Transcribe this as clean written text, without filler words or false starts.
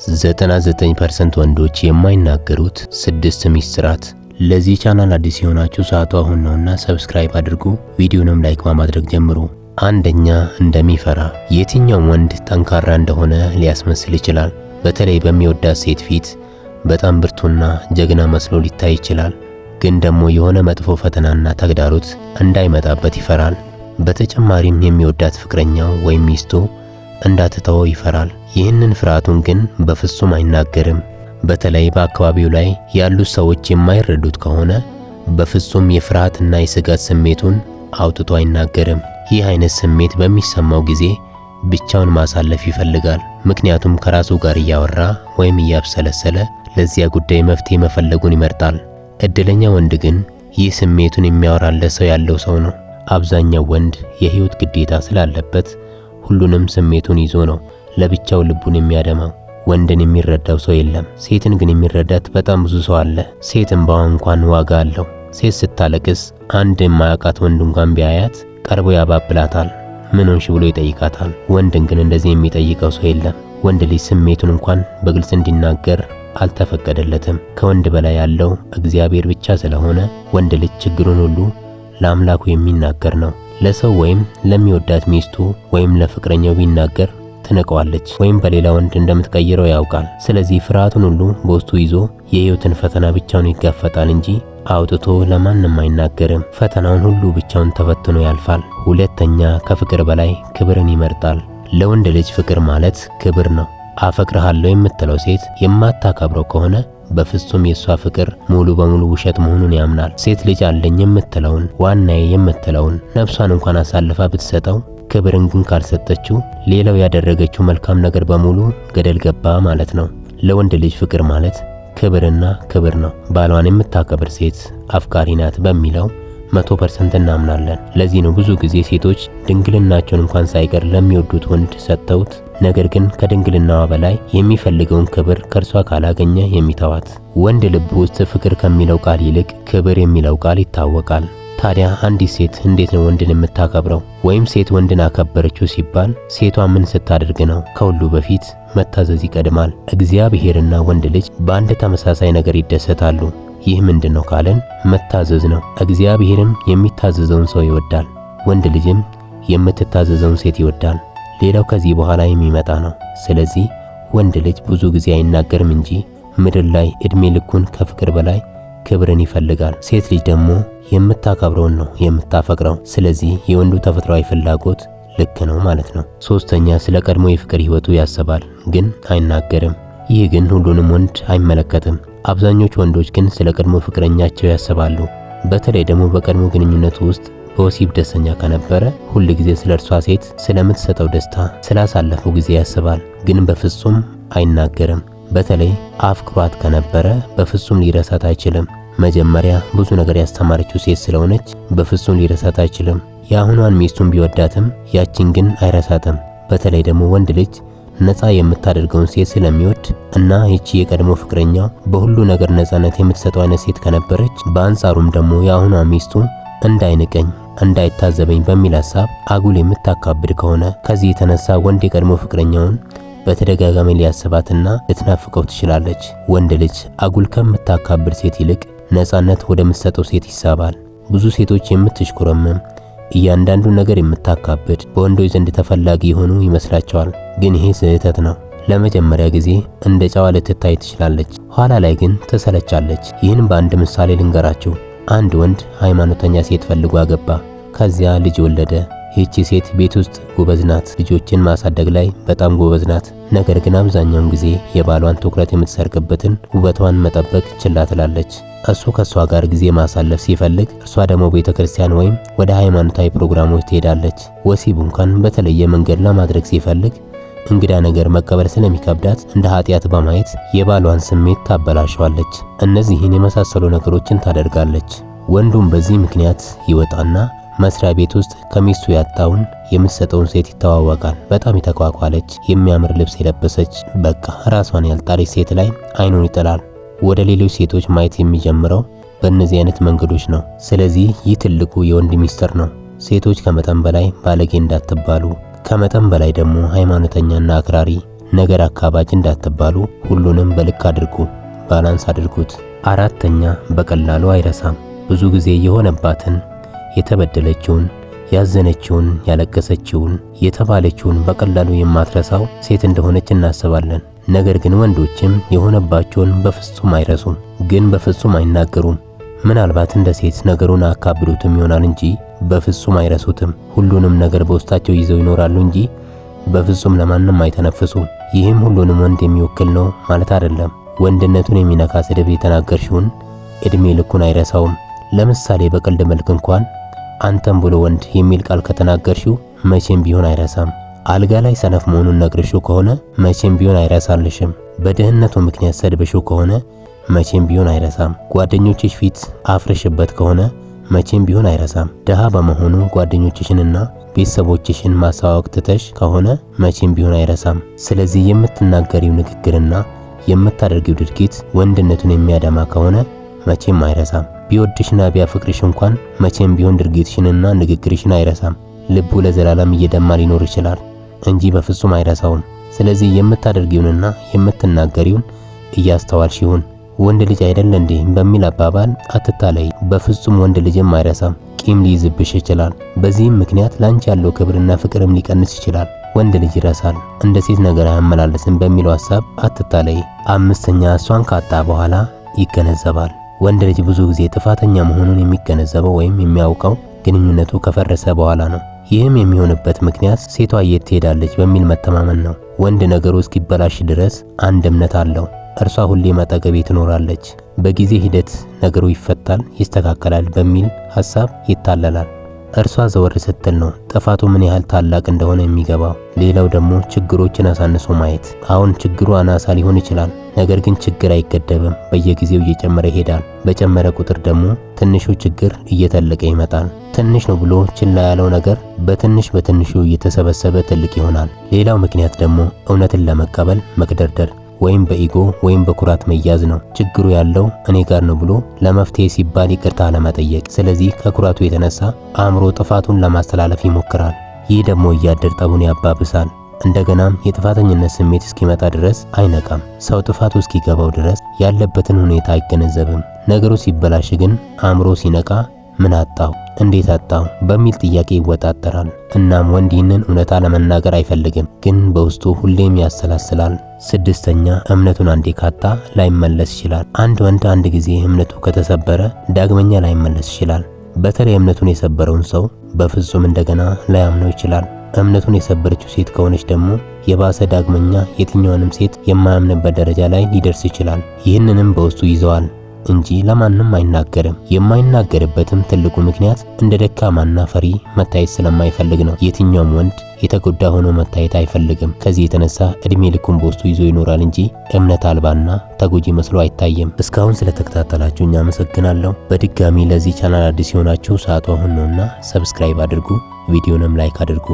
99% ወንዶች የማይናገሩት 6 ሚስጥራት። ለዚህ ቻናል አዲስ የሆናችሁ ሰዓቱ አሁን ነውና ሰብስክራይብ አድርጉ። ቪዲዮንም ላይክ በማድረግ ጀምሩ። አንደኛ፣ እንደሚፈራ። የትኛውም ወንድ ጠንካራ እንደሆነ ሊያስመስል ይችላል። በተለይ በሚወዳት ሴት ፊት በጣም ብርቱና ጀግና መስሎ ሊታይ ይችላል። ግን ደግሞ የሆነ መጥፎ ፈተናና ተግዳሮት እንዳይመጣበት ይፈራል። በተጨማሪም የሚወዳት ፍቅረኛው ወይም ሚስቱ እንዳትተወው ይፈራል። ይህንን ፍርሃቱን ግን በፍጹም አይናገርም። በተለይ በአካባቢው ላይ ያሉት ሰዎች የማይረዱት ከሆነ በፍጹም የፍርሃትና የስጋት ስሜቱን አውጥቶ አይናገርም። ይህ አይነት ስሜት በሚሰማው ጊዜ ብቻውን ማሳለፍ ይፈልጋል። ምክንያቱም ከራሱ ጋር እያወራ ወይም እያብሰለሰለ ለዚያ ጉዳይ መፍትሄ መፈለጉን ይመርጣል። እድለኛ ወንድ ግን ይህ ስሜቱን የሚያወራለት ሰው ያለው ሰው ነው። አብዛኛው ወንድ የህይወት ግዴታ ስላለበት ሁሉንም ስሜቱን ይዞ ነው ለብቻው ልቡን የሚያደማው። ወንድን የሚረዳው ሰው የለም። ሴትን ግን የሚረዳት በጣም ብዙ ሰው አለ። ሴት እንባዋ እንኳን ዋጋ አለው። ሴት ስታለቅስ አንድ የማያውቃት ወንድ እንኳን ቢያያት ቀርቦ ያባብላታል። ምን ሆንሽ ብሎ ይጠይቃታል። ወንድን ግን እንደዚህ የሚጠይቀው ሰው የለም። ወንድ ልጅ ስሜቱን እንኳን በግልጽ እንዲናገር አልተፈቀደለትም። ከወንድ በላይ ያለው እግዚአብሔር ብቻ ስለሆነ ወንድ ልጅ ችግሩን ሁሉ ለአምላኩ የሚናገር ነው። ለሰው ወይም ለሚወዳት ሚስቱ ወይም ለፍቅረኛው ቢናገር ትንቀዋለች ወይም በሌላ ወንድ እንደምትቀይረው ያውቃል። ስለዚህ ፍርሃቱን ሁሉ በውስጡ ይዞ የህይወትን ፈተና ብቻውን ይጋፈጣል እንጂ አውጥቶ ለማንም አይናገርም። ፈተናውን ሁሉ ብቻውን ተፈትኖ ያልፋል። ሁለተኛ፣ ከፍቅር በላይ ክብርን ይመርጣል። ለወንድ ልጅ ፍቅር ማለት ክብር ነው። አፈቅርሃለሁ የምትለው ሴት የማታከብረው ከሆነ በፍጹም የሷ ፍቅር ሙሉ በሙሉ ውሸት መሆኑን ያምናል። ሴት ልጅ አለኝ የምትለውን ዋናዬ የምትለውን ነፍሷን እንኳን አሳልፋ ብትሰጠው ክብርን ግን ካልሰጠችው ሌላው ያደረገችው መልካም ነገር በሙሉ ገደል ገባ ማለት ነው። ለወንድ ልጅ ፍቅር ማለት ክብርና ክብር ነው። ባሏን የምታከብር ሴት አፍቃሪ ናት በሚለው 100% እናምናለን። ለዚህ ነው ብዙ ጊዜ ሴቶች ድንግልናቸውን እንኳን ሳይቀር ለሚወዱት ወንድ ሰጥተውት ነገር ግን ከድንግልናዋ በላይ የሚፈልገውን ክብር ከእርሷ ካላገኘ የሚተዋት። ወንድ ልብ ውስጥ ፍቅር ከሚለው ቃል ይልቅ ክብር የሚለው ቃል ይታወቃል። ታዲያ አንዲት ሴት እንዴት ነው ወንድን የምታከብረው? ወይም ሴት ወንድን አከበረችው ሲባል ሴቷ ምን ስታደርግ ነው? ከሁሉ በፊት መታዘዝ ይቀድማል። እግዚአብሔርና ወንድ ልጅ በአንድ ተመሳሳይ ነገር ይደሰታሉ። ይህ ምንድነው ካለን መታዘዝ ነው። እግዚአብሔርም የሚታዘዘውን ሰው ይወዳል፣ ወንድ ልጅም የምትታዘዘውን ሴት ይወዳል። ሌላው ከዚህ በኋላ የሚመጣ ነው። ስለዚህ ወንድ ልጅ ብዙ ጊዜ አይናገርም እንጂ ምድር ላይ እድሜ ልኩን ከፍቅር በላይ ክብርን ይፈልጋል። ሴት ልጅ ደግሞ የምታከብረውን ነው የምታፈቅረው። ስለዚህ የወንዱ ተፈጥሯዊ ፍላጎት ልክ ነው ማለት ነው። ሶስተኛ፣ ስለ ቀድሞ የፍቅር ህይወቱ ያስባል ግን አይናገርም። ይህ ግን ሁሉንም ወንድ አይመለከትም። አብዛኞቹ ወንዶች ግን ስለ ቀድሞ ፍቅረኛቸው ያስባሉ። በተለይ ደግሞ በቀድሞ ግንኙነቱ ውስጥ በወሲብ ደስተኛ ከነበረ ሁል ጊዜ ስለ እርሷ ሴት ስለምትሰጠው ደስታ ስላሳለፈው ጊዜ ያስባል፣ ግን በፍጹም አይናገርም። በተለይ አፍቅሯት ከነበረ በፍጹም ሊረሳት አይችልም። መጀመሪያ ብዙ ነገር ያስተማረችው ሴት ስለሆነች በፍጹም ሊረሳት አይችልም። የአሁኗን ሚስቱን ቢወዳትም ያችን ግን አይረሳትም። በተለይ ደግሞ ወንድ ልጅ ነፃ የምታደርገውን ሴት ስለሚወድ እና ይቺ የቀድሞ ፍቅረኛው በሁሉ ነገር ነፃነት የምትሰጠው አይነት ሴት ከነበረች፣ በአንጻሩም ደግሞ የአሁኗ ሚስቱ እንዳይንቀኝ እንዳይታዘበኝ በሚል ሐሳብ አጉል የምታካብድ ከሆነ ከዚህ የተነሳ ወንድ የቀድሞ ፍቅረኛውን በተደጋጋሚ ሊያስባትና ልትናፍቀው ትችላለች። ወንድ ልጅ አጉል ከምታካብድ ሴት ይልቅ ነፃነት ወደምትሰጠው ሴት ይሳባል። ብዙ ሴቶች የምትሽኮረመም እያንዳንዱ ነገር የምታካብድ በወንዶች ዘንድ ተፈላጊ የሆኑ ይመስላቸዋል። ግን ይሄ ስህተት ነው። ለመጀመሪያ ጊዜ እንደ ጨዋ ልትታይ ትችላለች፣ ኋላ ላይ ግን ትሰለቻለች። ይህን በአንድ ምሳሌ ልንገራችሁ። አንድ ወንድ ሃይማኖተኛ ሴት ፈልጎ አገባ። ከዚያ ልጅ ወለደ። ይህቺ ሴት ቤት ውስጥ ጎበዝ ናት፣ ልጆችን ማሳደግ ላይ በጣም ጎበዝ ናት። ነገር ግን አብዛኛውን ጊዜ የባሏን ትኩረት የምትሰርቅበትን ውበቷን መጠበቅ ችላ ትላለች። እሱ ከሷ ጋር ጊዜ ማሳለፍ ሲፈልግ እርሷ ደግሞ ቤተክርስቲያን ወይም ወደ ሃይማኖታዊ ፕሮግራሞች ትሄዳለች። ወሲብ እንኳን በተለየ መንገድ ለማድረግ ሲፈልግ እንግዳ ነገር መቀበል ስለሚከብዳት እንደ ኃጢአት በማየት የባሏን ስሜት ታበላሸዋለች። እነዚህን የመሳሰሉ ነገሮችን ታደርጋለች። ወንዱም በዚህ ምክንያት ይወጣና መስሪያ ቤት ውስጥ ከሚስቱ ያጣውን የምትሰጠውን ሴት ይተዋወቃል። በጣም የተቋቋለች የሚያምር ልብስ የለበሰች በቃ ራሷን ያልጣለች ሴት ላይ አይኑን ይጥላል። ወደ ሌሎች ሴቶች ማየት የሚጀምረው በእነዚህ አይነት መንገዶች ነው። ስለዚህ ይህ ትልቁ የወንድ ሚስጥር ነው። ሴቶች ከመጠን በላይ ባለጌ እንዳትባሉ፣ ከመጠን በላይ ደግሞ ሃይማኖተኛና አክራሪ ነገር አካባጭ እንዳትባሉ ሁሉንም በልክ አድርጉ፣ ባላንስ አድርጉት። አራተኛ በቀላሉ አይረሳም። ብዙ ጊዜ የሆነባትን፣ የተበደለችውን፣ ያዘነችውን፣ ያለቀሰችውን፣ የተባለችውን በቀላሉ የማትረሳው ሴት እንደሆነች እናስባለን። ነገር ግን ወንዶችም የሆነባቸውን በፍጹም አይረሱም፣ ግን በፍጹም አይናገሩም። ምናልባት እንደ ሴት ነገሩን አካብዱትም ይሆናል እንጂ በፍጹም አይረሱትም። ሁሉንም ነገር በውስጣቸው ይዘው ይኖራሉ እንጂ በፍጹም ለማንም አይተነፍሱም። ይህም ሁሉንም ወንድ የሚወክል ነው ማለት አይደለም። ወንድነቱን የሚነካ ስድብ የተናገርሽውን እድሜ ልኩን አይረሳውም። ለምሳሌ በቀልድ መልክ እንኳን አንተም ብሎ ወንድ የሚል ቃል ከተናገርሽው መቼም ቢሆን አይረሳም። አልጋ ላይ ሰነፍ መሆኑን ነግርሽው ከሆነ መቼም ቢሆን አይረሳልሽም። በድህነቱ ምክንያት ሰድበሽው ከሆነ መቼም ቢሆን አይረሳም። ጓደኞችሽ ፊት አፍርሽበት ከሆነ መቼም ቢሆን አይረሳም። ደሃ በመሆኑ ጓደኞችሽንና ቤተሰቦችሽን ማሳወቅ ትተሽ ከሆነ መቼም ቢሆን አይረሳም። ስለዚህ የምትናገሪው ንግግርና የምታደርጊው ድርጊት ወንድነቱን የሚያደማ ከሆነ መቼም አይረሳም። ቢወድሽና ቢያፈቅርሽ እንኳን መቼም ቢሆን ድርጊትሽንና ንግግርሽን አይረሳም። ልቡ ለዘላለም እየደማ ሊኖር ይችላል እንጂ በፍጹም አይረሳውም። ስለዚህ የምታደርጊውንና የምትናገሪውን እያስተዋልሽ ይሁን። ወንድ ልጅ አይደል እንዴ በሚል አባባል አትታለይ። በፍጹም ወንድ ልጅም አይረሳም። ቂም ሊይዝብሽ ይችላል። በዚህም ምክንያት ላንቺ ያለው ክብርና ፍቅርም ሊቀንስ ይችላል። ወንድ ልጅ ይረሳል፣ እንደ ሴት ነገር አያመላለስም በሚለው ሐሳብ አትታለይ። አምስተኛ እሷን ካጣ በኋላ ይገነዘባል። ወንድ ልጅ ብዙ ጊዜ ጥፋተኛ መሆኑን የሚገነዘበው ወይም የሚያውቀው ግንኙነቱ ከፈረሰ በኋላ ነው። ይህም የሚሆንበት ምክንያት ሴቷ የት ትሄዳለች በሚል መተማመን ነው። ወንድ ነገሩ እስኪበላሽ ድረስ አንድ እምነት አለው፣ እርሷ ሁሌም አጠገቤ ትኖራለች፣ በጊዜ ሂደት ነገሩ ይፈታል፣ ይስተካከላል በሚል ሐሳብ ይታለላል። እርሷ ዘወር ስትል ነው ጥፋቱ ምን ያህል ታላቅ እንደሆነ የሚገባው። ሌላው ደግሞ ችግሮችን አሳንሶ ማየት። አሁን ችግሩ አናሳ ሊሆን ይችላል፣ ነገር ግን ችግር አይገደብም፣ በየጊዜው እየጨመረ ይሄዳል። በጨመረ ቁጥር ደግሞ ትንሹ ችግር እየተለቀ ይመጣል። ትንሽ ነው ብሎ ችላ ያለው ነገር በትንሹ እየተሰበሰበ ትልቅ ይሆናል። ሌላው ምክንያት ደግሞ እውነትን ለመቀበል መቅደርደር ወይም በኢጎ ወይም በኩራት መያዝ ነው። ችግሩ ያለው እኔ ጋር ነው ብሎ ለመፍትሄ ሲባል ይቅርታ ለመጠየቅ። ስለዚህ ከኩራቱ የተነሳ አእምሮ ጥፋቱን ለማስተላለፍ ይሞክራል። ይህ ደግሞ እያደር ጠቡን ያባብሳል። እንደገናም የጥፋተኝነት ስሜት እስኪመጣ ድረስ አይነቃም። ሰው ጥፋቱ እስኪገባው ድረስ ያለበትን ሁኔታ አይገነዘብም። ነገሩ ሲበላሽ ግን አእምሮ ሲነቃ ምን አጣው፣ እንዴት አጣው በሚል ጥያቄ ይወጣጠራል። እናም ወንድ ይህንን እውነታ ለመናገር አይፈልግም፣ ግን በውስጡ ሁሌም ያሰላስላል። ስድስተኛ እምነቱን አንዴ ካጣ ላይመለስ ይችላል። አንድ ወንድ አንድ ጊዜ እምነቱ ከተሰበረ ዳግመኛ ላይመለስ ይችላል። በተለይ እምነቱን የሰበረውን ሰው በፍጹም እንደገና ላያምነው ይችላል። እምነቱን የሰበረችው ሴት ከሆነች ደግሞ የባሰ ዳግመኛ የትኛውንም ሴት የማያምንበት ደረጃ ላይ ሊደርስ ይችላል። ይህንንም በውስጡ ይዘዋል እንጂ ለማንም አይናገርም። የማይናገርበትም ትልቁ ምክንያት እንደ ደካማና ፈሪ መታየት ስለማይፈልግ ነው። የትኛውም ወንድ የተጎዳ ሆኖ መታየት አይፈልግም። ከዚህ የተነሳ እድሜ ልኩን በውስጡ ይዞ ይኖራል እንጂ እምነት አልባና ተጎጂ መስሎ አይታየም። እስካሁን ስለተከታተላችሁኝ አመሰግናለሁ። በድጋሚ ለዚህ ቻናል አዲስ የሆናችሁ ሰዓቱ አሁን ነውና ሰብስክራይብ አድርጉ፣ ቪዲዮንም ላይክ አድርጉ።